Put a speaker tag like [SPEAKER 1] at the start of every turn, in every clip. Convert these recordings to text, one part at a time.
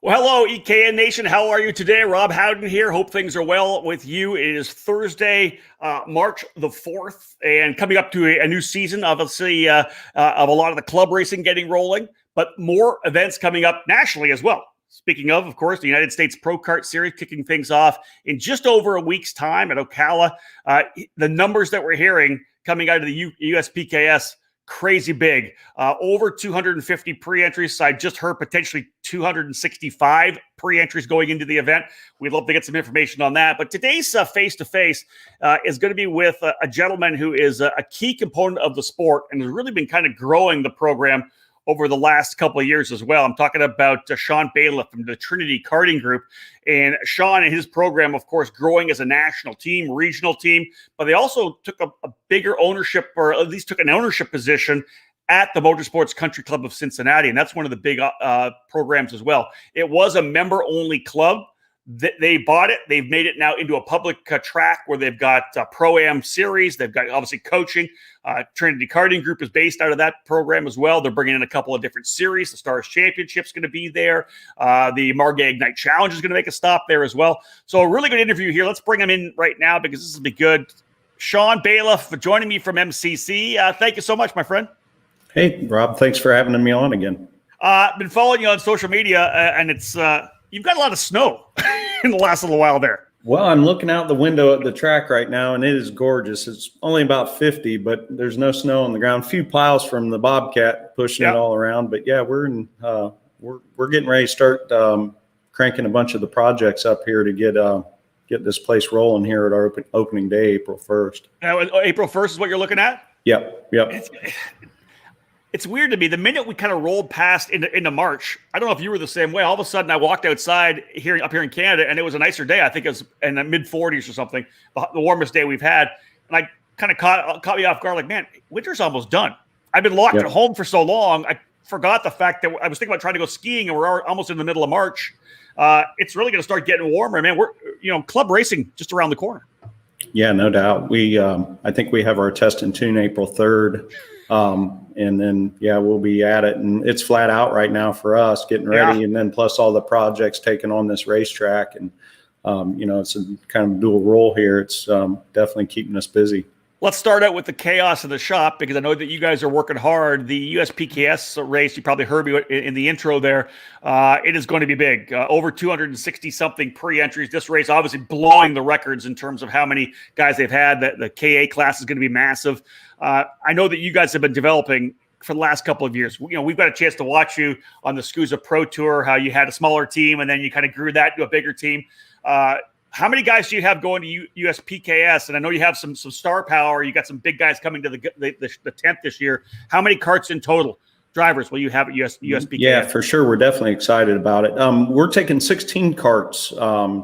[SPEAKER 1] Well, hello, EKN Nation. How are you today? Rob Howden here. Hope things are well with you. It is Thursday, March the 4th, and coming up to a new season, obviously, of a lot of the club racing getting rolling, but more events coming up nationally as well. Speaking of course, the United States Pro Kart Series kicking things off in just over a week's time at Ocala. The numbers that we're hearing coming out of the USPKS, crazy big. Over 250 pre-entries. I just heard potentially 265 pre-entries going into the event. We'd love to get some information on that. But today's face-to-face is going to be with a gentleman who is a key component of the sport and has really been kind of growing the program over the last couple of years as well. I'm talking about Shawn Bayliff from the Trinity Karting Group. And Shawn and his program, of course, growing as a national team, regional team, but they also took a bigger ownership, or at least took an ownership position at the Motorsports Country Club of Cincinnati. And that's one of the big programs as well. It was a member-only club. They bought it. They've made it now into a public track where they've got Pro-Am series. They've got obviously coaching. Trinity Karting Group is based out of that program as well. They're bringing in a couple of different series. The Stars Championship's going to be there. The Margay Ignite Challenge is going to make a stop there as well. So a really good interview here. Let's bring him in right now because this will be good. Shawn Bayliff for joining me from MCC. Thank you so much, my friend.
[SPEAKER 2] Hey, Rob. Thanks for having me on again.
[SPEAKER 1] Been following you on social media, and it's you've got a lot of snow in the last little while there.
[SPEAKER 2] Well, I'm looking out the window at the track right now, and it is gorgeous. It's only about 50, but there's no snow on the ground. A few piles from the Bobcat pushing it all around. But yeah, we're getting ready to start cranking a bunch of the projects up here to get this place rolling here at our opening day, April 1st.
[SPEAKER 1] Now, April 1st is what you're looking at?
[SPEAKER 2] Yep.
[SPEAKER 1] It's weird to me. The minute we kind of rolled past into March, I don't know if you were the same way. All of a sudden, I walked outside up here in Canada, and it was a nicer day. I think it was in the mid-40s or something, the warmest day we've had. And I kind of caught me off guard, like, man, winter's almost done. I've been locked at home for so long, I forgot the fact that I was thinking about trying to go skiing, and we're almost in the middle of March. It's really going to start getting warmer, man. We're club racing just around the corner.
[SPEAKER 2] Yeah, no doubt. I think we have our test and tune April 3rd. And then, we'll be at it, and it's flat out right now for us getting ready. Yeah. And then plus all the projects taking on this racetrack, and, it's a kind of dual role here. It's definitely keeping us busy.
[SPEAKER 1] Let's start out with the chaos of the shop, because I know that you guys are working hard. The USPKS race, you probably heard me in the intro there. It is going to be big. Over 260-something pre-entries. This race obviously blowing the records in terms of how many guys they've had. The KA class is going to be massive. I know that you guys have been developing for the last couple of years. We've got a chance to watch you on the SCUSA Pro Tour, how you had a smaller team, and then you kind of grew that to a bigger team. How many guys do you have going to USPKS? And I know you have some star power. You got some big guys coming to the 10th this year. How many karts in total, drivers, will you have at USPKS?
[SPEAKER 2] Yeah, for sure. We're definitely excited about it. We're taking 16 karts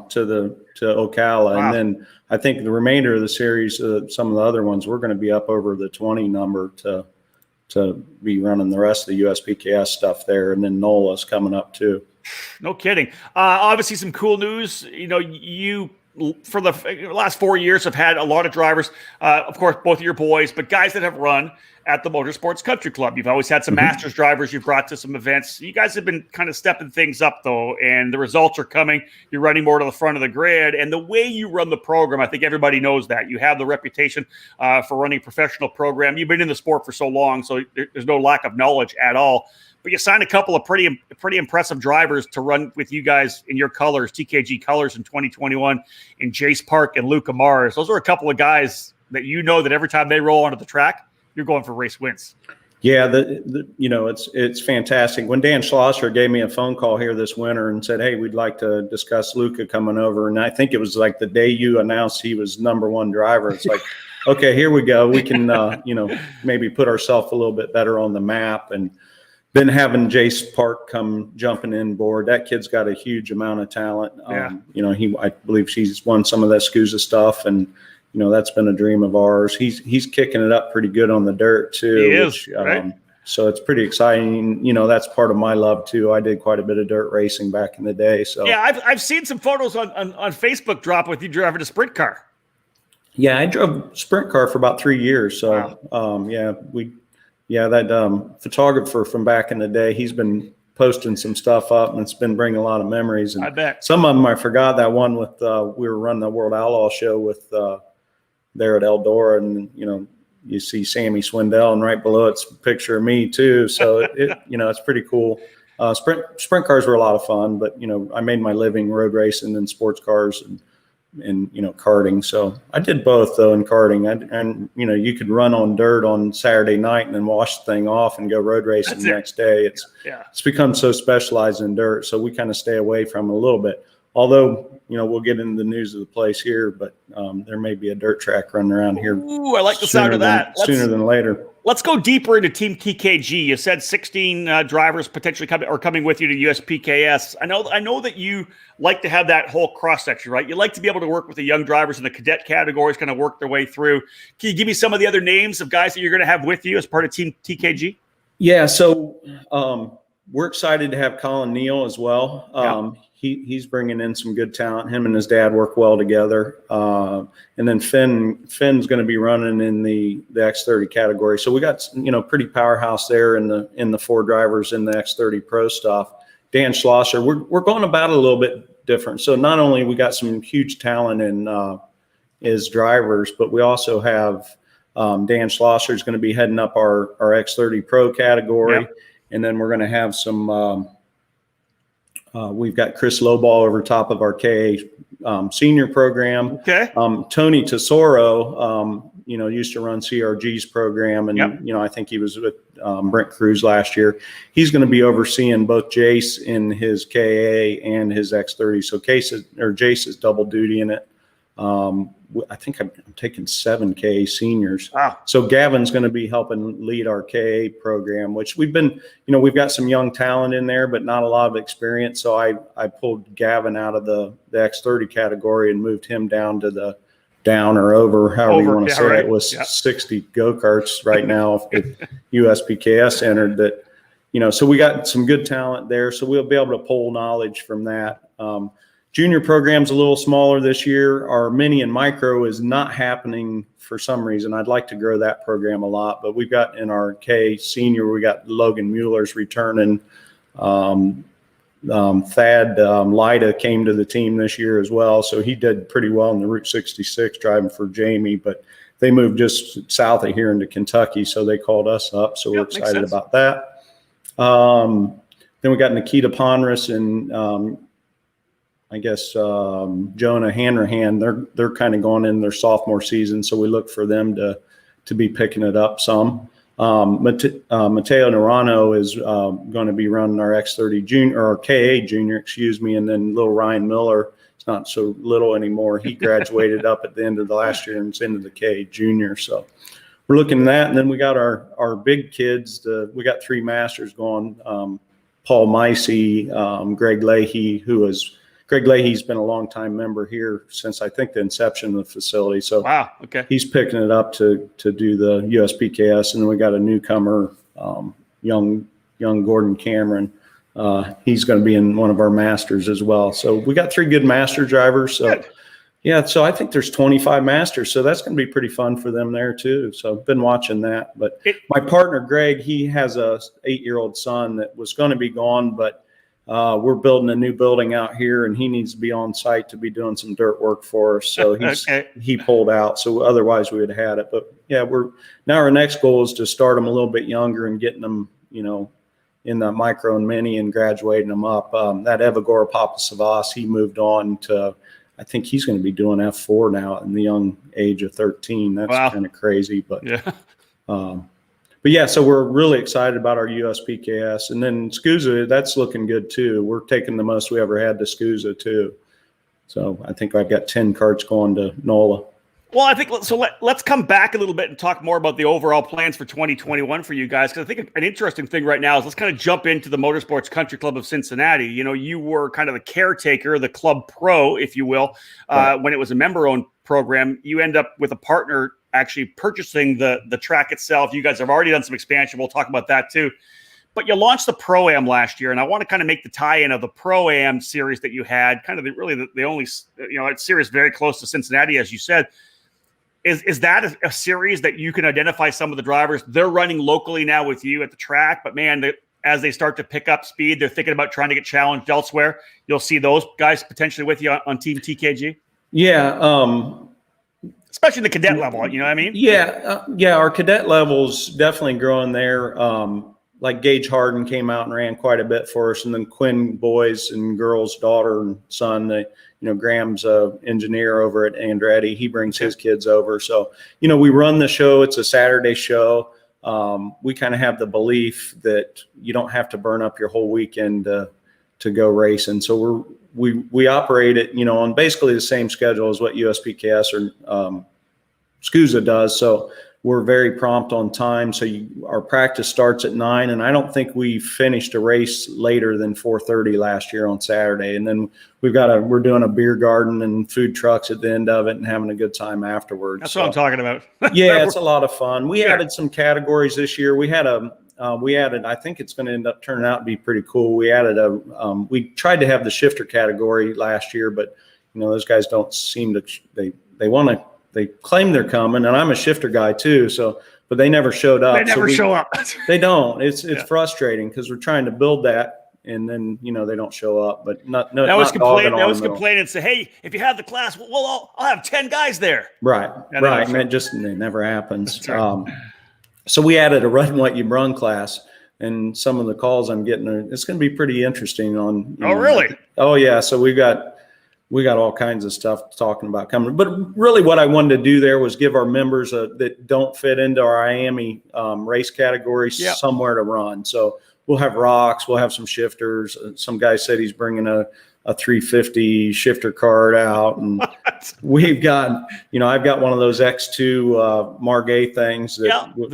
[SPEAKER 2] to Ocala. Wow. And then I think the remainder of the series, some of the other ones, we're going to be up over the 20 number to be running the rest of the USPKS stuff there. And then NOLA's coming up too.
[SPEAKER 1] No kidding. Obviously, some cool news. You for the last 4 years have had a lot of drivers, of course, both of your boys, but guys that have run at the Motorsports Country Club. You've always had some Masters drivers you've brought to some events. You guys have been kind of stepping things up, though, and the results are coming. You're running more to the front of the grid, and the way you run the program, I think everybody knows that. You have the reputation for running a professional program. You've been in the sport for so long, so there's no lack of knowledge at all. But you signed a couple of pretty impressive drivers to run with you guys in your colors, TKG colors in 2021, in Jace Park and Luca Mars. Those are a couple of guys that that every time they roll onto the track, you're going for race wins.
[SPEAKER 2] Yeah, it's fantastic. When Dan Schlosser gave me a phone call here this winter and said, hey, we'd like to discuss Luca coming over. And I think it was like the day you announced he was #1 driver. It's like, okay, here we go. We can, maybe put ourselves a little bit better on the map. And been having Jace Park come jumping in board. That kid's got a huge amount of talent. I believe she's won some of that SCUSA stuff, and that's been a dream of ours. He's kicking it up pretty good on the dirt too.
[SPEAKER 1] He is, right?
[SPEAKER 2] So it's pretty exciting. That's part of my love too. I did quite a bit of dirt racing back in the day. So
[SPEAKER 1] yeah, I've seen some photos on Facebook drop with you driving a sprint car.
[SPEAKER 2] Yeah, I drove a sprint car for about 3 years. So
[SPEAKER 1] wow.
[SPEAKER 2] that photographer from back in the day, he's been posting some stuff up, and it's been bringing a lot of memories. And
[SPEAKER 1] I bet
[SPEAKER 2] some of them I forgot. That one with we were running the World Outlaw show with there at Eldora, and you see Sammy Swindell, and right below it's a picture of me too. So it's pretty cool. Sprint cars were a lot of fun, but I made my living road racing and sports cars and karting. So I did both though in karting. And you could run on dirt on Saturday night and then wash the thing off and go road racing the next day. It's become so specialized in dirt, so we kind of stay away from it a little bit. Although we'll get into the news of the place here, but there may be a dirt track running around here.
[SPEAKER 1] Ooh, I like the sound of that.
[SPEAKER 2] Sooner than later.
[SPEAKER 1] Let's go deeper into Team TKG. You said 16 drivers potentially coming with you to USPKS. I know that you like to have that whole cross section, right? You like to be able to work with the young drivers in the cadet categories, kind of work their way through. Can you give me some of the other names of guys that you're going to have with you as part of Team TKG?
[SPEAKER 2] Yeah, so we're excited to have Colin Neal as well. He's bringing in some good talent. Him and his dad work well together. And then Finn's going to be running in the X30 category. So we got pretty powerhouse there in the 4 drivers in the X30 Pro stuff. Dan Schlosser, we're going about it a little bit different. So not only we got some huge talent in as drivers, but we also have Dan Schlosser is going to be heading up our X30 Pro category. Yep. And then we're going to have some we've got Chris Lowball over top of our KA senior program.
[SPEAKER 1] Okay.
[SPEAKER 2] Tony Tesoro, used to run CRG's program, and
[SPEAKER 1] yep.
[SPEAKER 2] I think he was with Brent Cruz last year. He's going to be overseeing both Jace in his KA and his X30. So Jace is double duty in it. I think I'm taking 7 KA seniors.
[SPEAKER 1] Wow.
[SPEAKER 2] So Gavin's going to be helping lead our KA program, which we've been, we've got some young talent in there, but not a lot of experience. So I pulled Gavin out of the X30 category and moved him down to the down or over, however you want to say
[SPEAKER 1] right.
[SPEAKER 2] It was 60 go-karts right now if USPKS entered that, so we got some good talent there. So we'll be able to pull knowledge from that. Junior program's a little smaller this year. Our mini and micro is not happening for some reason. I'd like to grow that program a lot, but we've got in our K senior, we got Logan Mueller's returning. Thad Lida came to the team this year as well. So he did pretty well in the Route 66 driving for Jamie, but they moved just south of here into Kentucky. So they called us up. So we're excited about that. Then we got Nikita Ponras and, I guess Jonah Hanrahan, they're kind of going in their sophomore season, so we look for them to be picking it up some. Mateo Narano is going to be running our X30 junior or KA junior, and then little Ryan Miller. It's not so little anymore. He graduated up at the end of the last year and is into the KA junior. So we're looking at that, and then we got our big kids. We got 3 masters going. Paul Micey, Greg Leahy, Greg Leahy's been a long-time member here since I think the inception of the facility. So
[SPEAKER 1] wow, okay,
[SPEAKER 2] he's picking it up to do the USPKS, and then we got a newcomer, young Gordon Cameron. He's going to be in one of our masters as well. So we got 3 good master drivers. So good. Yeah, so I think there's 25 masters, so that's going to be pretty fun for them there too. So I've been watching that. But my partner Greg, he has a 8-year-old son that was going to be gone, but we're building a new building out here, and he needs to be on site to be doing some dirt work for us. So he pulled out. So otherwise we would have had it. But yeah, our next goal is to start them a little bit younger and getting them, in the micro and mini and graduating them up. That Evagora Papasavas, he moved on to, I think he's going to be doing F4 now in the young age of 13. That's kind of crazy, but yeah. But yeah, so we're really excited about our USPKS, and then SCUSA, that's looking good too. We're taking the most we ever had to SCUSA too. So I think I've got 10 carts going to NOLA.
[SPEAKER 1] Well, I think let's come back a little bit and talk more about the overall plans for 2021 for you guys. Because I think an interesting thing right now is let's kind of jump into the Motorsports Country Club of Cincinnati. You were kind of the caretaker, the club pro, if you will, when it was a member-owned program. You end up with a partner actually purchasing the track itself. You guys have already done some expansion. We'll talk about that too. But you launched the Pro-Am last year, and I want to kind of make the tie-in of the Pro-Am series that you had, kind of the only series very close to Cincinnati, as you said. Is that a series that you can identify some of the drivers? They're running locally now with you at the track, but man, as they start to pick up speed, they're thinking about trying to get challenged elsewhere. You'll see those guys potentially with you on Team TKG.
[SPEAKER 2] Yeah.
[SPEAKER 1] Especially the cadet level, you know what I mean?
[SPEAKER 2] Yeah. Our cadet level's definitely growing there. Like Gage Howden came out and ran quite a bit for us. And then Quinn boys and girls, daughter and son, Graham's a engineer over at Andretti. He brings his kids over. So, we run the show. It's a Saturday show. We kind of have the belief that you don't have to burn up your whole weekend to go racing. So we operate it, on basically the same schedule as what USPKS or SCUSA does. So we're very prompt on time. So our practice starts at 9, and I don't think we finished a race later than 4:30 last year on Saturday. And then we're doing a beer garden and food trucks at the end of it and having a good time afterwards.
[SPEAKER 1] That's what I'm talking about.
[SPEAKER 2] Yeah, it's a lot of fun. We added some categories this year. We added, I think it's going to end up turning out to be pretty cool. We added we tried to have the shifter category last year, but those guys don't seem to, they claim they're coming, and I'm a shifter guy too. So, but they never showed up.
[SPEAKER 1] They never show up.
[SPEAKER 2] They don't. It's frustrating because we're trying to build that, and then they don't show up. But
[SPEAKER 1] I was complaining and say, hey, if you have the class, well, I'll have 10 guys there.
[SPEAKER 2] Right, right, and it never happens. Right. So we added a run what you brung class, and some of the calls I'm getting, it's going to be pretty interesting.
[SPEAKER 1] Really?
[SPEAKER 2] Oh yeah. So we got all kinds of stuff talking about coming, but really what I wanted to do there was give our members that don't fit into our IAME race category somewhere to run. So we'll have rocks, we'll have some shifters. Some guy said he's bringing a 350 shifter card out, and we've got, I've got one of those X2 Margay things that we'll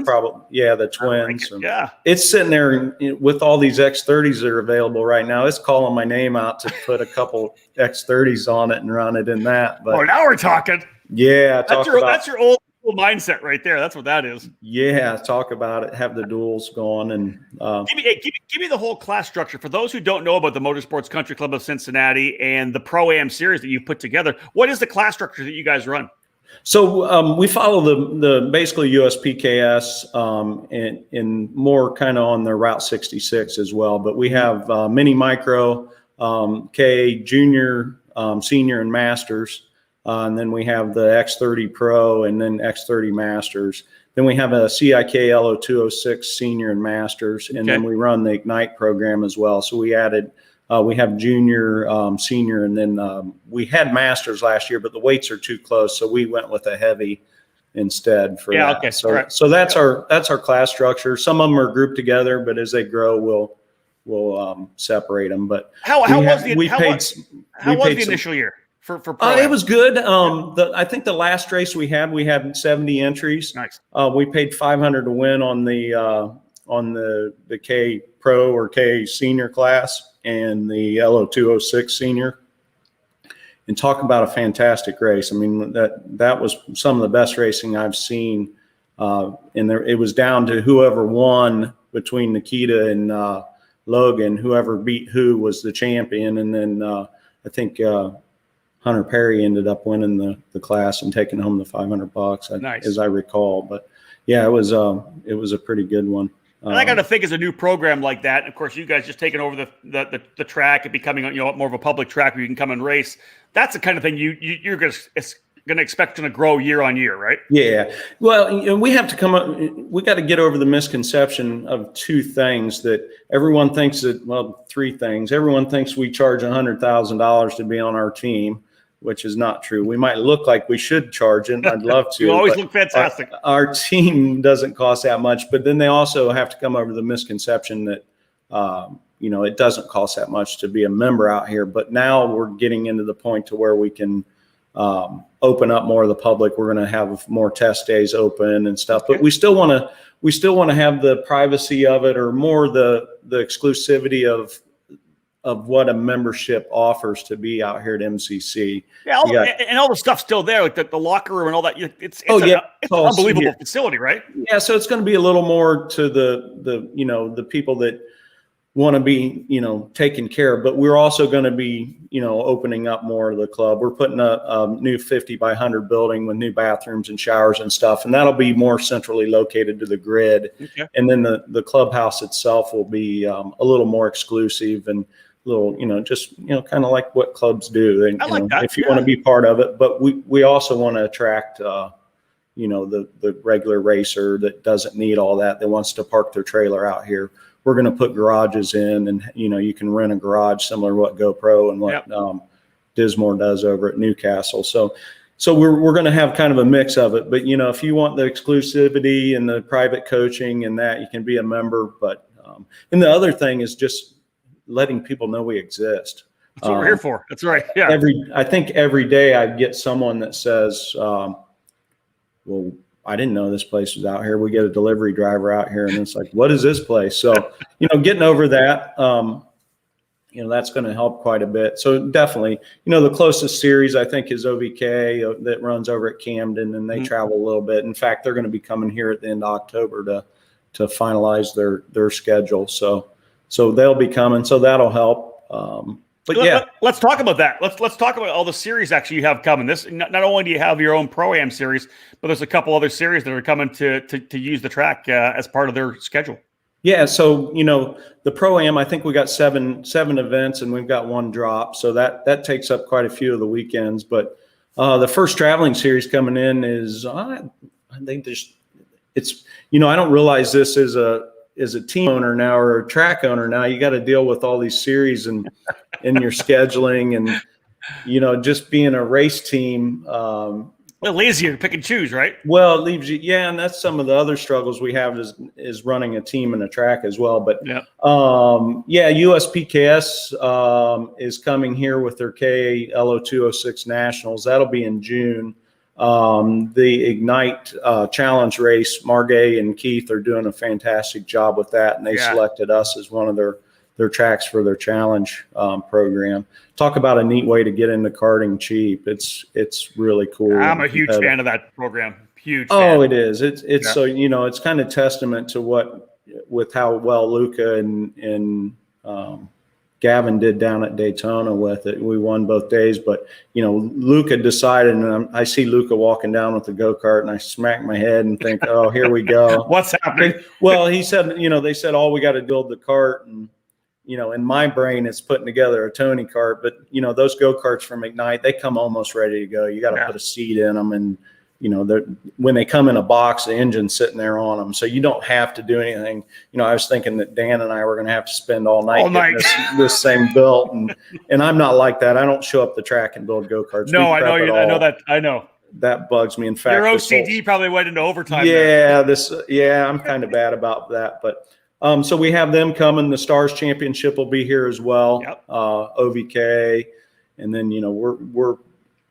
[SPEAKER 2] probably, the twins.
[SPEAKER 1] Like
[SPEAKER 2] it's sitting there with all these X30s that are available right now. It's calling my name out to put a couple X30s on it and run it in that. But
[SPEAKER 1] now we're talking.
[SPEAKER 2] Yeah,
[SPEAKER 1] that's your old mindset right there. That's what that is.
[SPEAKER 2] Yeah, talk about it. Have the duels going, and
[SPEAKER 1] give me the whole class structure for those who don't know about the Motorsports Country Club of Cincinnati and the Pro-Am series that you've put together. What is the class structure that you guys run?
[SPEAKER 2] So we follow the basically USPKS and more kind of on the Route 66 as well. But we have mini, micro, K, junior, senior, and masters. And then we have the X30 Pro and then X30 Masters. Then we have a CIK LO206 Senior and Masters. And then we run the Ignite program as well. So we added, we have Junior, Senior, and then we had Masters last year, but the weights are too close. So we went with a heavy instead for that.
[SPEAKER 1] Okay.
[SPEAKER 2] So that's our class structure. Some of them are grouped together, but as they grow, we'll separate them. But
[SPEAKER 1] how was the initial year? For
[SPEAKER 2] it was good. I think the last race we had 70 entries.
[SPEAKER 1] Nice.
[SPEAKER 2] We paid $500 to win on the K Pro or K Senior class and the LO206 Senior. And talk about a fantastic race. I mean, that was some of the best racing I've seen. It was down to whoever won between Nikita and Logan. Whoever beat who was the champion. And then I think Hunter Perry ended up winning the class and taking home the $500,
[SPEAKER 1] nice.
[SPEAKER 2] As I recall. But yeah, it was a pretty good one.
[SPEAKER 1] And I got to think as a new program like that, and of course, you guys just taking over the track and becoming more of a public track where you can come and race. That's the kind of thing you're going to expect to grow year on year, right?
[SPEAKER 2] Yeah. Well, we have to come up. We got to get over the misconception of two things that everyone thinks three things. Everyone thinks we charge $100,000 to be on our team, which is not true. We might look like we should charge it. I'd love to.
[SPEAKER 1] You always look fantastic.
[SPEAKER 2] Our team doesn't cost that much, but then they also have to come over the misconception that, it doesn't cost that much to be a member out here. But now we're getting into the point to where we can open up more of the public. We're going to have more test days open and stuff, but we still want to have the privacy of it, or more the exclusivity of what a membership offers to be out here at MCC. Yeah,
[SPEAKER 1] and all the stuff's still there, like the locker room and all that. It's an unbelievable facility, right?
[SPEAKER 2] Yeah, so it's going to be a little more to the people that want to be, taken care of, but we're also going to be, opening up more of the club. We're putting a new 50 by 100 building with new bathrooms and showers and stuff. And that'll be more centrally located to the grid. Okay. And then the clubhouse itself will be a little more exclusive and a little, kind of like what clubs do. And,
[SPEAKER 1] I like that.
[SPEAKER 2] If you want to be part of it, but we also want to attract, the regular racer that doesn't need all that wants to park their trailer out here. We're going to put garages in, and you can rent a garage similar to what GoPro and what Dismore does over at Newcastle. So we're going to have kind of a mix of it. But if you want the exclusivity and the private coaching and that, you can be a member. But and the other thing is just letting people know we exist.
[SPEAKER 1] That's what we're here for. That's right. Yeah.
[SPEAKER 2] I think every day I get someone that says, well, I didn't know this place was out here. We get a delivery driver out here and it's like, what is this place? So, getting over that, that's going to help quite a bit. So definitely, the closest series I think is OVK that runs over at Camden, and they travel a little bit. In fact, they're going to be coming here at the end of October to finalize their schedule. So they'll be coming. So that'll help. But
[SPEAKER 1] let's talk about that. Let's talk about all the series actually you have coming. This not only do you have your own Pro-Am series, but there's a couple other series that are coming to use the track as part of their schedule.
[SPEAKER 2] Yeah, so the Pro-Am, I think we got seven events and we've got one drop, so that takes up quite a few of the weekends. But the first traveling series coming in is I think it's I don't realize this is a team owner now or a track owner now. You got to deal with all these series and your scheduling and just being a race team.
[SPEAKER 1] A little easier to pick and choose, right?
[SPEAKER 2] Well, it leaves you, and that's some of the other struggles we have is running a team and a track as well. But USPKS is coming here with their KLO206 Nationals. That'll be in June. The Ignite Challenge race, Margay and Keith are doing a fantastic job with that, and they selected us as one of their tracks for their challenge program. Talk about a neat way to get into karting cheap. It's really cool.
[SPEAKER 1] I'm a huge fan of that program. Huge fan.
[SPEAKER 2] Oh, it is. It's so it's kind of testament to with how well Luca and Gavin did down at Daytona with it. We won both days, but Luca decided, and I see Luca walking down with the go-kart, and I smack my head and think, oh, here we go.
[SPEAKER 1] What's happening?
[SPEAKER 2] Well, he said, they said, we got to build the kart, and in my brain, it's putting together a Tony kart, but those go-karts from Ignite, they come almost ready to go. You got to put a seat in them, and when they come in a box, the engine's sitting there on them, so you don't have to do anything. I was thinking that Dan and I were going to have to spend all night getting this same built, and I'm not like that. I don't show up the track and build go-karts.
[SPEAKER 1] No, I know I know.
[SPEAKER 2] That bugs me. In fact,
[SPEAKER 1] your OCD probably went into overtime.
[SPEAKER 2] Yeah, I'm kind of bad about that, but. So we have them coming. The Stars Championship will be here as well. Yep. OVK, and then we're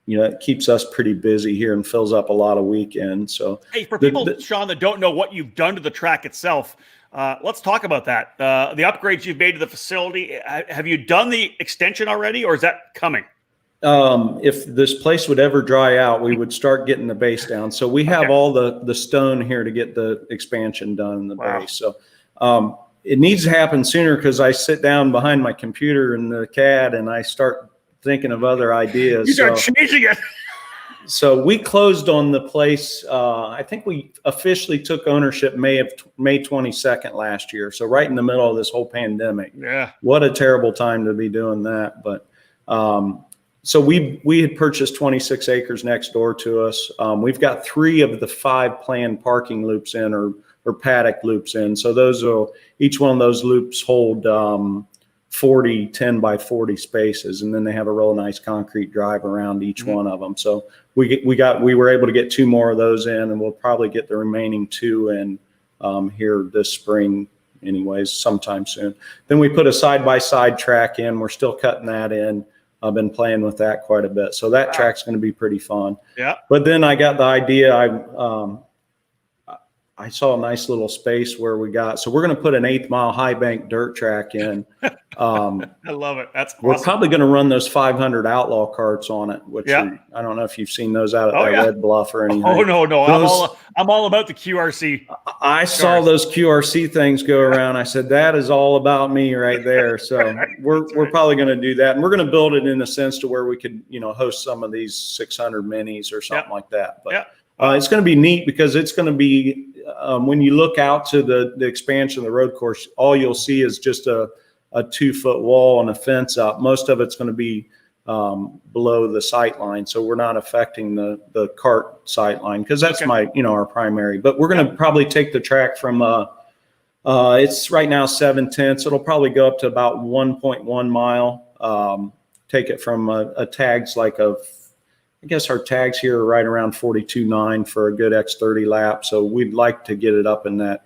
[SPEAKER 2] it keeps us pretty busy here and fills up a lot of weekends. So
[SPEAKER 1] hey, for people, Shawn, that don't know what you've done to the track itself, let's talk about that. The upgrades you've made to the facility. Have you done the extension already, or is that coming?
[SPEAKER 2] If this place would ever dry out, we would start getting the base down. So we have all the stone here to get the expansion done in the base. So. It needs to happen sooner because I sit down behind my computer in the CAD and I start thinking of other ideas.
[SPEAKER 1] You start changing it.
[SPEAKER 2] So we closed on the place. I think we officially took ownership May 22nd last year. So right in the middle of this whole pandemic. Yeah. What a terrible time to be doing that. But so we had purchased 26 acres next door to us. We've got 3 of the 5 planned parking loops in or paddock loops in. So each one of those loops hold 40 10 by 40 spaces, and then they have a real nice concrete drive around each one of them. So we were able to get 2 more of those in, and we'll probably get the remaining 2 in here this spring anyways, sometime soon. Then we put a side-by-side track in. We're still cutting that in. I've been playing with that quite a bit. So that track's going to be pretty fun. Yeah. But then I got the idea. I saw a nice little space where we got, so we're going to put an 8th mile high bank dirt track in.
[SPEAKER 1] I love it. That's awesome.
[SPEAKER 2] We're probably going to run those 500 outlaw carts on it, which I don't know if you've seen those out at Red Bluff or anything.
[SPEAKER 1] Oh no, I'm all about the QRC.
[SPEAKER 2] I saw those QRC things go around. I said, that is all about me right there. So we're probably going to do that, and we're going to build it in a sense to where we could, host some of these 600 minis or something like that. But it's going to be neat because it's going to be when you look out to the expansion of the road course, all you'll see is just a 2-foot wall and a fence up. Most of it's going to be below the sight line, so we're not affecting the kart sight line because that's our primary. But we're going to probably take the track from it's right now 7/10. It'll probably go up to about 1.1 mile. Take it from a tags like I guess our tags here are right around 42.9 for a good X30 lap. So we'd like to get it up in that,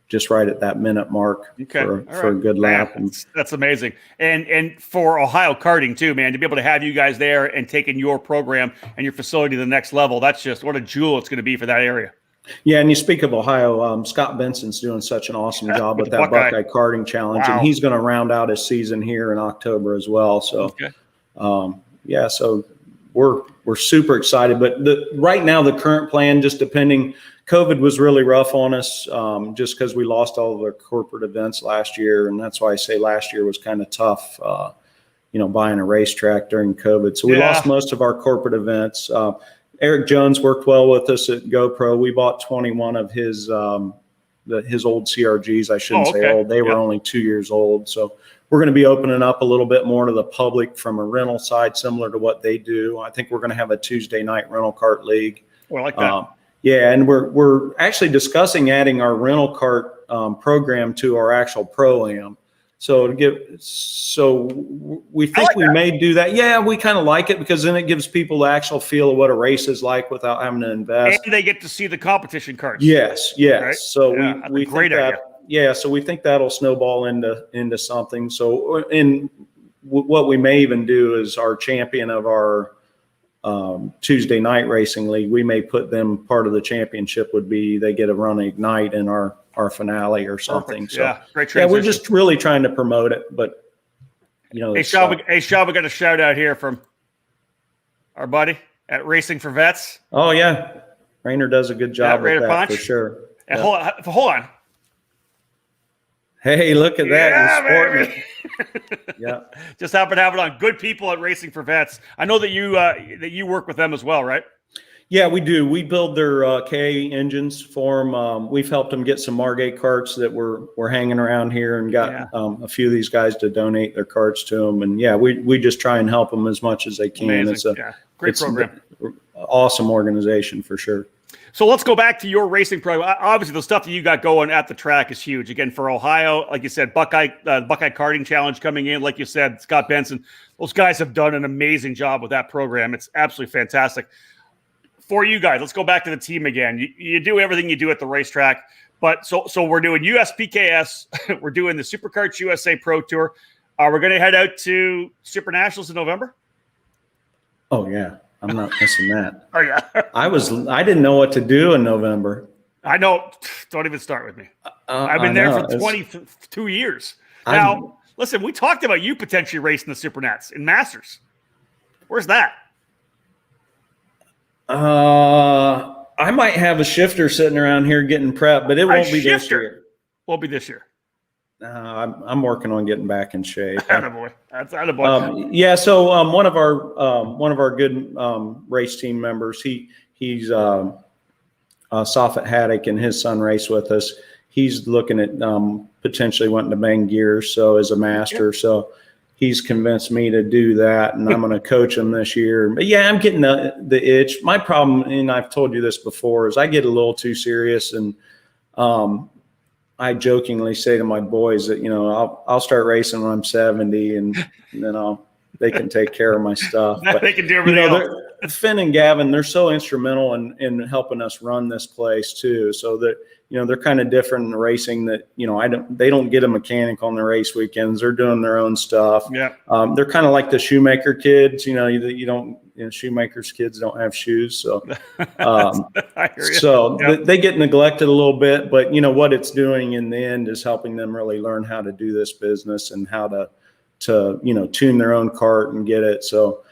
[SPEAKER 2] just right at that minute mark for a good lap.
[SPEAKER 1] That's amazing. And for Ohio karting too, man, to be able to have you guys there and taking your program and your facility to the next level, that's just what a jewel it's going to be for that area.
[SPEAKER 2] Yeah, and you speak of Ohio, Scott Benson's doing such an awesome job with that Buckeye Karting Challenge, and he's going to round out his season here in October as well. So, so we're super excited. But right now, the current plan, just depending, COVID was really rough on us, just because we lost all of our corporate events last year, and that's why I say last year was kind of tough. Buying a racetrack during COVID, so we lost most of our corporate events. Eric Jones worked well with us at GoPro. We bought 21 of his old CRGs. I shouldn't say old. They were only 2 years old. So we're going to be opening up a little bit more to the public from a rental side, similar to what they do. I think we're going to have a Tuesday night rental kart league.
[SPEAKER 1] Oh, I like that.
[SPEAKER 2] And we're actually discussing adding our rental kart program to our actual Pro-Am. So we think we may do that. Yeah, we kind of like it because then it gives people the actual feel of what a race is like without having to invest.
[SPEAKER 1] And they get to see the competition karts.
[SPEAKER 2] Yes. Right? So we think
[SPEAKER 1] idea.
[SPEAKER 2] So we think that'll snowball into something. So what we may even do is our champion of our Tuesday night racing league, we may put them, part of the championship would be they get a run Ignite in our finale or something.
[SPEAKER 1] Perfect.
[SPEAKER 2] So
[SPEAKER 1] great transition.
[SPEAKER 2] We're just really trying to promote it, but
[SPEAKER 1] Hey, Shawn, we got a shout out here from our buddy at Racing for Vets.
[SPEAKER 2] Oh yeah, Rainer does a good job with that for sure.
[SPEAKER 1] And hold on.
[SPEAKER 2] Hey, look at that! Yeah,
[SPEAKER 1] just happen to have it on. Good people at Racing for Vets. I know that you work with them as well, right?
[SPEAKER 2] Yeah, we do. We build their K engines for them. We've helped them get some Margate carts that we're hanging around here, and got a few of these guys to donate their carts to them. And we just try and help them as much as they can.
[SPEAKER 1] Amazing.
[SPEAKER 2] It's
[SPEAKER 1] great program.
[SPEAKER 2] Awesome organization for sure.
[SPEAKER 1] So let's go back to your racing program. Obviously, the stuff that you got going at the track is huge. Again, for Ohio, like you said, Buckeye Karting Challenge coming in. Like you said, Scott Benson, those guys have done an amazing job with that program. It's absolutely fantastic. For you guys, let's go back to the team again. You do everything you do at the racetrack, but so we're doing USPKS, we're doing the Superkarts USA Pro Tour. We're going to head out to Super Nationals in November.
[SPEAKER 2] Oh yeah, I'm not missing that.
[SPEAKER 1] Oh yeah,
[SPEAKER 2] I didn't know what to do in November.
[SPEAKER 1] I know. Don't even start with me. I've been there for 22 years now. Listen, we talked about you potentially racing the Super Nats in Masters. Where's that?
[SPEAKER 2] I might have a shifter sitting around here getting prepped, but it won't be this year.
[SPEAKER 1] Won't be this year.
[SPEAKER 2] I'm working on getting back in shape.
[SPEAKER 1] Attaboy. That's attaboy.
[SPEAKER 2] So one of our good race team members, he's Safet Haddock, and his son race with us. He's looking at potentially wanting to bang gears, so as a master. So he's convinced me to do that, and I'm going to coach him this year. But yeah, I'm getting the itch. My problem, and I've told you this before, is I get a little too serious, and I jokingly say to my boys that I'll start racing when I'm 70, and then they can take care of my stuff. But
[SPEAKER 1] they can do everything else.
[SPEAKER 2] Finn and Gavin, they're so instrumental in helping us run this place too. So that they're kind of different in racing. That they don't get a mechanic on the race weekends. They're doing their own stuff.
[SPEAKER 1] Yeah.
[SPEAKER 2] They're kind of like the shoemaker kids. You don't shoemakers' kids don't have shoes. So,
[SPEAKER 1] I hear you.
[SPEAKER 2] they get neglected a little bit, but what it's doing in the end is helping them really learn how to do this business and how to tune their own kart and get it. So,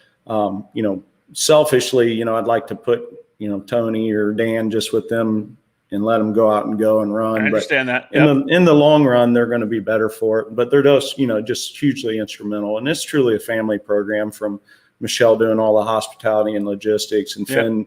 [SPEAKER 2] selfishly, I'd like to put, Tony or Dan just with them and let them go out and run.
[SPEAKER 1] I understand that.
[SPEAKER 2] In the long run, they're going to be better for it. But they're just hugely instrumental. And it's truly a family program, from Michelle doing all the hospitality and logistics, and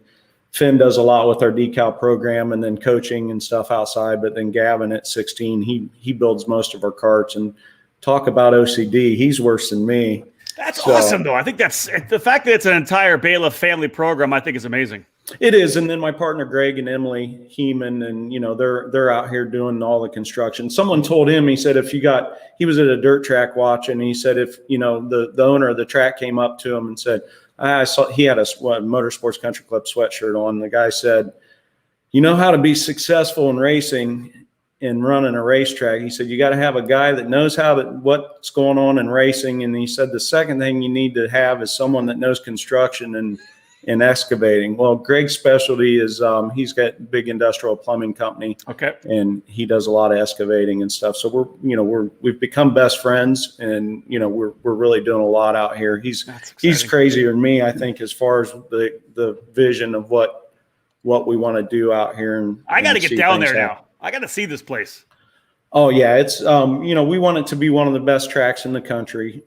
[SPEAKER 2] Finn does a lot with our decal program and then coaching and stuff outside. But then Gavin at 16, he builds most of our karts. And talk about OCD, he's worse than me.
[SPEAKER 1] That's awesome, though. I think that's the fact that it's an entire Bayliff family program. I think is amazing.
[SPEAKER 2] It is. And then my partner, Greg and Emily Heeman, and, they're out here doing all the construction. Someone told him, he said, he was at a dirt track watching, and he said, if, the owner of the track came up to him and said, I saw he had a Motorsports Country Club sweatshirt on. The guy said, you know how to be successful in racing and running a racetrack. He said, you got to have a guy that knows what's going on in racing. And he said, the second thing you need to have is someone that knows construction and excavating. Well, Greg's specialty is he's got a big industrial plumbing company.
[SPEAKER 1] Okay.
[SPEAKER 2] And he does a lot of excavating and stuff. So we've become best friends, and we're really doing a lot out here. He's crazier than me, I think, as far as the vision of what we want to do out here. And
[SPEAKER 1] I got to get down there now. I got to see this place.
[SPEAKER 2] Oh yeah. It's, we want it to be one of the best tracks in the country.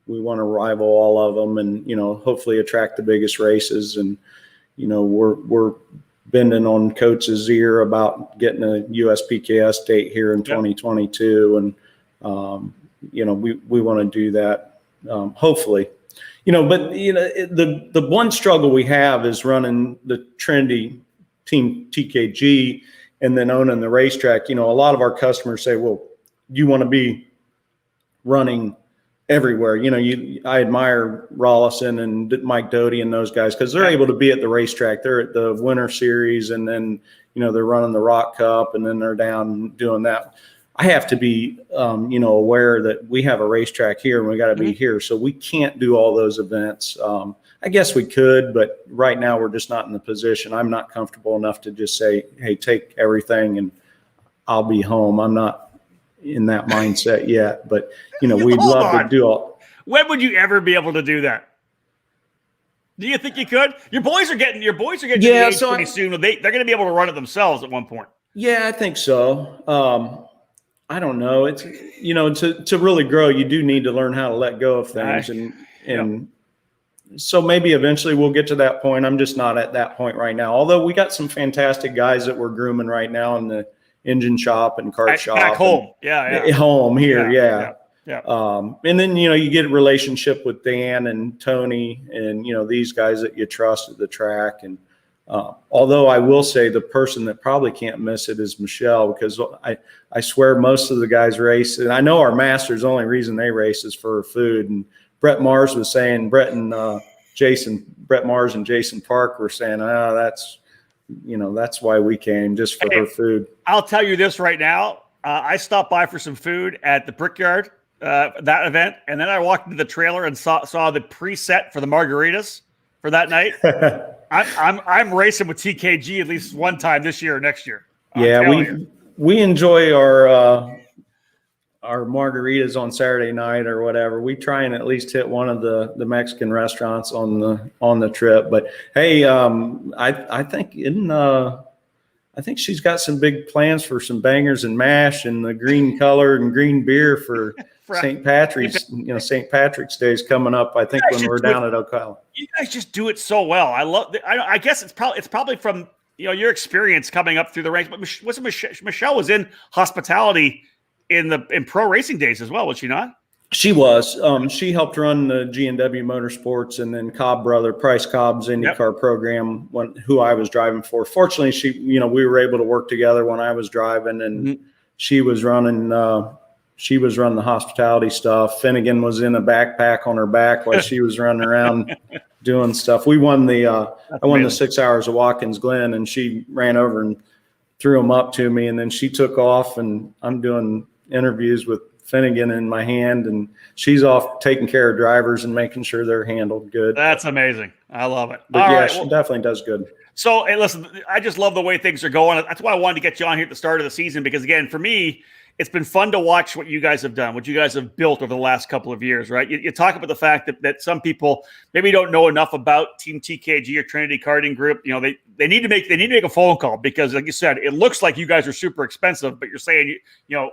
[SPEAKER 2] We want to rival all of them, and, hopefully attract the biggest races. And, we're bending on Coach's ear about getting a USPKS date here in 2022. And, we want to do that, hopefully, but, the one struggle we have is running the Trinity Team TKG and then owning the racetrack. A lot of our customers say, well, you want to be running everywhere. I admire Rollison and Mike Doty and those guys, because they're able to be at the racetrack. They're at the Winter Series, and then, they're running the Rock Cup, and then they're down doing that. I have to be, aware that we have a racetrack here and we got to be here. So we can't do all those events. I guess we could, but right now we're just not in the position. I'm not comfortable enough to just say, hey, take everything and I'll be home. I'm not in that mindset yet, but we'd love to do all.
[SPEAKER 1] When would you ever be able to do that? Do you think you could? Your boys are getting pretty soon. They're going to be able to run it themselves at one point.
[SPEAKER 2] Yeah, I think so. I don't know. It's, to really grow, you do need to learn how to let go of things, and so maybe eventually we'll get to that point. I'm just not at that point right now. Although we got some fantastic guys that we're grooming right now in the engine shop and kart shop.
[SPEAKER 1] Back home.
[SPEAKER 2] Home here.
[SPEAKER 1] Yeah.
[SPEAKER 2] And then, you get a relationship with Dan and Tony and, these guys that you trust at the track. And although I will say the person that probably can't miss it is Michelle, because I swear most of the guys race. And I know our masters, the only reason they race is for food. And Brett Mars was saying, Brett Mars and Jason Park were saying, that's why we came, just for her food.
[SPEAKER 1] I'll tell you this right now. I stopped by for some food at the Brickyard, that event, and then I walked into the trailer and saw the preset for the margaritas for that night. I'm racing with TKG at least one time this year or next year.
[SPEAKER 2] We enjoy our margaritas on Saturday night or whatever. We try and at least hit one of the Mexican restaurants on the trip. But hey, I think she's got some big plans for some bangers and mash and the green color and green beer for St. Patrick's. St. Patrick's Day is coming up, I think, when we're down at Ocala.
[SPEAKER 1] You guys just do it so well. I guess it's probably from your experience coming up through the ranks. But Michelle was in hospitality in pro racing days as well, was she not?
[SPEAKER 2] She was. She helped run the G&W Motorsports, and then Price Cobb's IndyCar program, who I was driving for. Fortunately, we were able to work together when I was driving, and she was running the hospitality stuff. Finnegan was in a backpack on her back while she was running around doing stuff. We won I won the 6 hours of Watkins Glen, and she ran over and threw them up to me, and then she took off, and I'm doing interviews with Finnegan in my hand, and she's off taking care of drivers and making sure they're handled good.
[SPEAKER 1] That's amazing. I love it.
[SPEAKER 2] But yeah, she definitely does good.
[SPEAKER 1] So, hey, listen, I just love the way things are going. That's why I wanted to get you on here at the start of the season, because again, for me, it's been fun to watch what you guys have done, what you guys have built over the last couple of years, right? You talk about the fact that some people maybe don't know enough about Team TKG or Trinity Karting Group. You know, they need to make a phone call, because, like you said, it looks like you guys are super expensive, but you're saying, you know,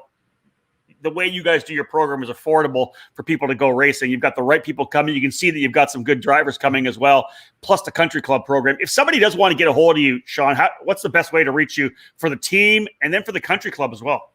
[SPEAKER 1] the way you guys do your program is affordable for people to go racing. You've got the right people coming. You can see that you've got some good drivers coming as well, plus the country club program. If somebody does want to get a hold of you, Shawn, what's the best way to reach you for the team and then for the country club as well?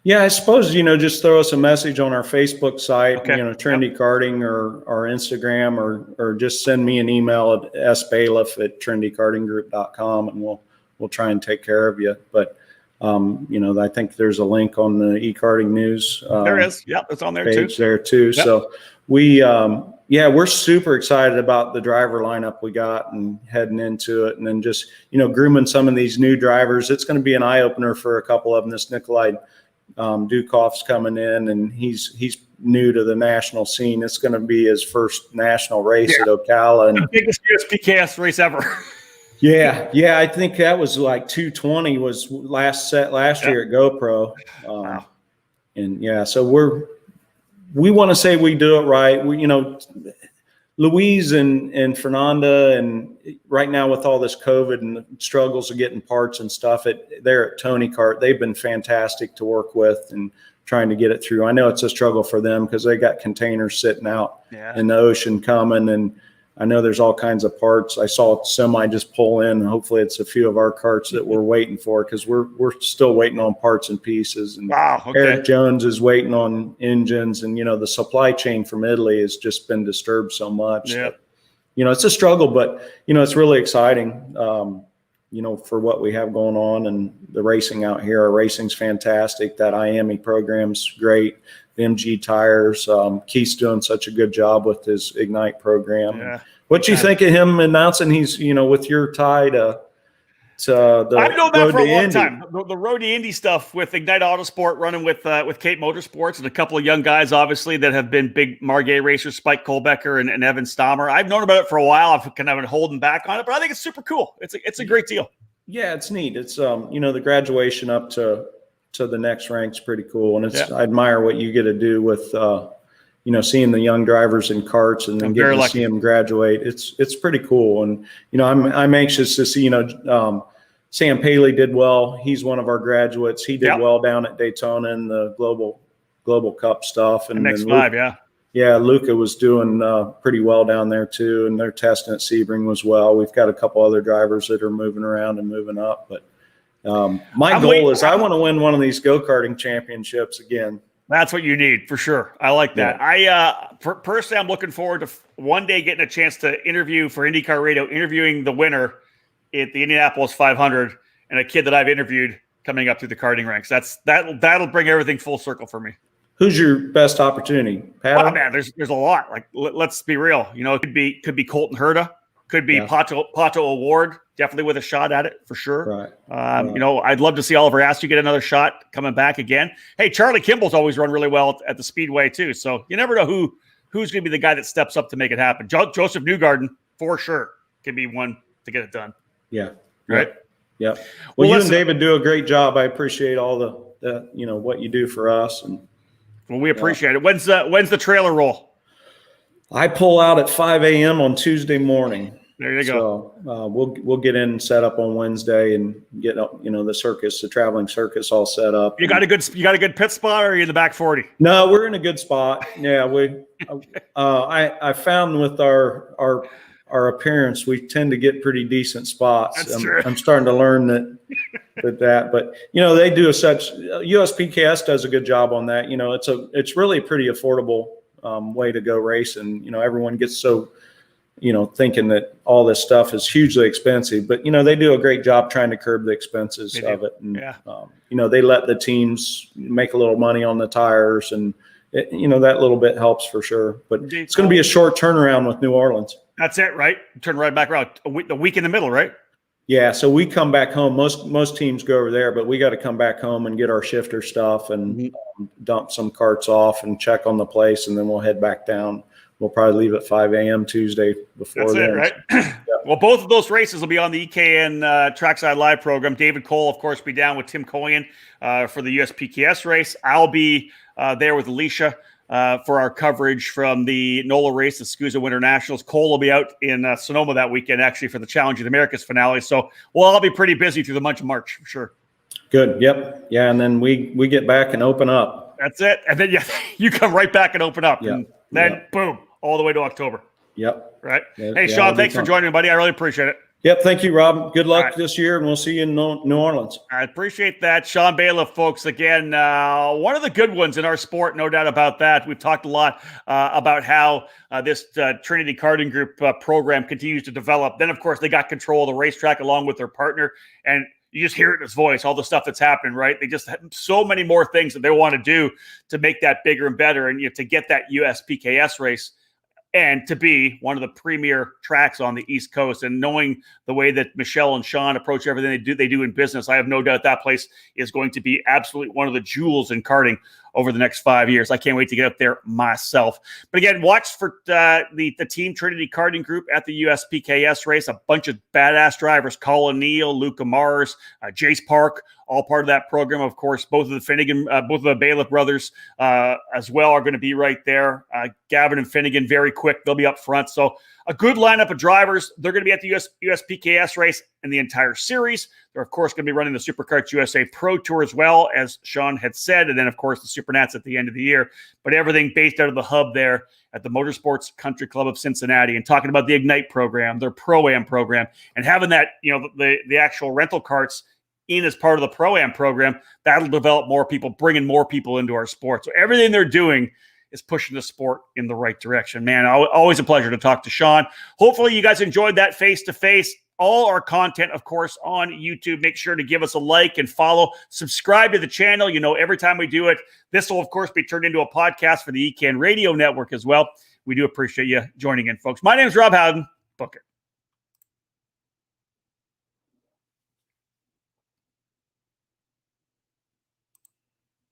[SPEAKER 2] Yeah, I suppose, you know, just throw us a message on our Facebook site,
[SPEAKER 1] Okay.
[SPEAKER 2] you know, Trinity Karting, or Instagram, or just send me an email at sbayliff@trinitykartinggroup.com, and we'll try and take care of you. But you know, I think there's a link on the e-karting news.
[SPEAKER 1] There is. Yep, it's on there
[SPEAKER 2] page
[SPEAKER 1] too.
[SPEAKER 2] there too.
[SPEAKER 1] Yep.
[SPEAKER 2] So we're super excited about the driver lineup we got and heading into it, and then just, you know, grooming some of these new drivers. It's going to be an eye opener for a couple of them. This Nikolai Dukoff's coming in, and he's new to the national scene. It's going to be his first national race at Ocala, and
[SPEAKER 1] the biggest USPKS race ever.
[SPEAKER 2] Yeah. I think that was like 220 was last year at GoPro.
[SPEAKER 1] Wow.
[SPEAKER 2] And yeah, so we want to say we do it right. We, you know, Louise and Fernanda, and right now with all this COVID and the struggles of getting parts and stuff, they're at Tony Kart. They've been fantastic to work with and trying to get it through. I know it's a struggle for them because they got containers sitting out in the ocean coming, and I know there's all kinds of parts. I saw a semi just pull in, and hopefully it's a few of our carts that we're waiting for, because we're still waiting on parts and pieces. And
[SPEAKER 1] wow, okay.
[SPEAKER 2] Eric Jones is waiting on engines, and, you know, the supply chain from Italy has just been disturbed so much.
[SPEAKER 1] Yeah.
[SPEAKER 2] That, you know, it's a struggle, but, you know, it's really exciting, you know, for what we have going on, and the racing out here. Our racing's fantastic. That IAME program's great. The MG tires. Keith's doing such a good job with his Ignite program.
[SPEAKER 1] Yeah.
[SPEAKER 2] What you think of him announcing he's, you know, with your tie to the
[SPEAKER 1] I've known that
[SPEAKER 2] Road
[SPEAKER 1] for a
[SPEAKER 2] to
[SPEAKER 1] long
[SPEAKER 2] Indy?
[SPEAKER 1] time. The Road to Indy stuff with Ignite Autosport, running with Cape Motorsports, and a couple of young guys, obviously, that have been big Margay racers, Spike Kolbecker and Evan Stammer. I've known about it for a while. I've kind of been holding back on it, but I think it's super cool. It's a great deal.
[SPEAKER 2] Yeah, it's neat. It's you know, the graduation up to the next rank's pretty cool, and it's I admire what you get to do with you know, seeing the young drivers in karts and then getting to see them graduate. It's pretty cool, and, you know, I'm anxious to see, you know, Sam Paley did well. He's one of our graduates. He did well down at Daytona in the Global Cup stuff, and
[SPEAKER 1] MX5,
[SPEAKER 2] Luca was doing pretty well down there too, and they're testing at Sebring as well. We've got a couple other drivers that are moving around and moving up, but my goal is I want to win one of these go-karting championships again.
[SPEAKER 1] That's what you need, for sure. I like that. Yeah. Personally, I'm looking forward to one day getting a chance to interview for IndyCar Radio, interviewing the winner at the Indianapolis 500, and a kid that I've interviewed coming up through the karting ranks. That'll bring everything full circle for me.
[SPEAKER 2] Who's your best opportunity? Pat?
[SPEAKER 1] Oh, man, there's a lot. Like, let's be real. You know, it could be Colton Herta, could be Pato Award, definitely with a shot at it for sure.
[SPEAKER 2] Right.
[SPEAKER 1] You know, I'd love to see Oliver Askew get another shot coming back again. Hey, Charlie Kimball's always run really well at the Speedway too. So you never know who's going to be the guy that steps up to make it happen. Joseph Newgarden, for sure, can be one to get it done.
[SPEAKER 2] Yeah.
[SPEAKER 1] Right.
[SPEAKER 2] Yeah. Well, you and David do a great job. I appreciate all the you know, what you do for us. And
[SPEAKER 1] well, we appreciate it. When's the trailer roll?
[SPEAKER 2] I pull out at 5 a.m. on Tuesday morning.
[SPEAKER 1] There you go.
[SPEAKER 2] So we'll get in and set up on Wednesday and get, you know, the traveling circus all set up.
[SPEAKER 1] You got a good pit spot, or are you in the back 40?
[SPEAKER 2] No, we're in a good spot. Yeah, I found with our appearance, we tend to get pretty decent spots.
[SPEAKER 1] That's true.
[SPEAKER 2] I'm starting to learn that, but, you know, they do USPKS does a good job on that. You know, it's really a pretty affordable way to go racing. You know, everyone gets so, you know, thinking that all this stuff is hugely expensive, but, you know, they do a great job trying to curb the expenses of it. And, you know, they let the teams make a little money on the tires, and, you know, that little bit helps for sure. But it's going to be a short turnaround with New Orleans.
[SPEAKER 1] That's it, right? Turn right back around. The week in the middle, right?
[SPEAKER 2] Yeah, so we come back home. Most teams go over there, but we got to come back home and get our shifter stuff and dump some carts off and check on the place, and then we'll head back down. We'll probably leave at 5 a.m. Tuesday before then.
[SPEAKER 1] That's it, right? Well, both of those races will be on the EKN Trackside Live program. David Cole, of course, be down with Tim Coyan for the USPKS race. I'll be there with Alicia for our coverage from the NOLA race, the SCUSA Winter Nationals. Cole will be out in Sonoma that weekend, actually, for the Challenge of the Americas finale. So we'll all be pretty busy through the month of March, for sure.
[SPEAKER 2] Good. Yep. Yeah, and then we get back and open up.
[SPEAKER 1] That's it. And then you come right back and open up.
[SPEAKER 2] Yep.
[SPEAKER 1] And then, boom, all the way to October.
[SPEAKER 2] Yep.
[SPEAKER 1] Right. Hey, Shawn, thanks for joining me, buddy. I really appreciate it.
[SPEAKER 2] Yep. Thank you, Rob. Good luck this year, and we'll see you in New Orleans.
[SPEAKER 1] I appreciate that. Shawn Bayliff, folks, again, one of the good ones in our sport, no doubt about that. We've talked a lot about how this Trinity Karting Group program continues to develop. Then, of course, they got control of the racetrack along with their partner, and you just hear it in his voice, all the stuff that's happening, right? They just have so many more things that they want to do to make that bigger and better, and to get that USPKS race and to be one of the premier tracks on the East Coast. And knowing the way that Michelle and Shawn approach everything they do in business, I have no doubt that place is going to be absolutely one of the jewels in karting over the next 5 years. I can't wait to get up there myself. But again, watch for the Team Trinity Karting Group at the USPKS race. A bunch of badass drivers, Colin Neal, Luca Mars, Jace Park, all part of that program. Of course, both of the Bayliff brothers as well are going to be right there. Gavin and Finnegan, very quick. They'll be up front. So a good lineup of drivers. They're going to be at the USPKS race and the entire series. They're, of course, going to be running the SuperKarts USA Pro Tour as well, as Shawn had said, and then, of course, the Supernats at the end of the year. But everything based out of the hub there at the Motorsports Country Club of Cincinnati, and talking about the Ignite program, their Pro-Am program, and having that, the actual rental carts in as part of the Pro-Am program, that'll develop more people, bringing more people into our sport. So everything they're doing is pushing the sport in the right direction. Man, always a pleasure to talk to Shawn. Hopefully you guys enjoyed that face-to-face. All our content, of course, on YouTube. Make sure to give us a like and follow. Subscribe to the channel. Every time we do it, this will, of course, be turned into a podcast for the EKN Radio Network as well. We do appreciate you joining in, folks. My name is Rob Howden. Book it.